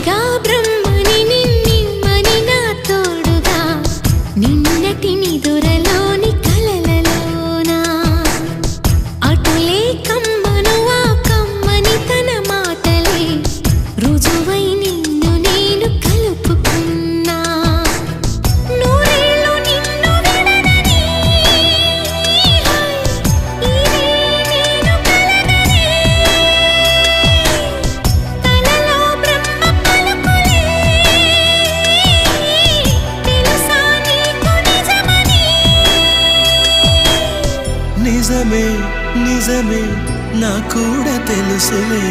సాక్షిగా బ్రహ్మని నిన్నిమ్మని నా తోడుగా నిన్నటి నిదురలోని కలలలోనా అటులే కమ్మను ఆ కమ్మని తన మాటలే రుజువై నిన్ను నేను కలుపుకున్నా నూరేళ్ళు నిన్ను విడనని ఇదే నేను కలగనే తలలో బ్రహ్మ పలుకులే తెలుసా నీకు నిజమని నిజమే నిజమే నా కూడా తెలుసులే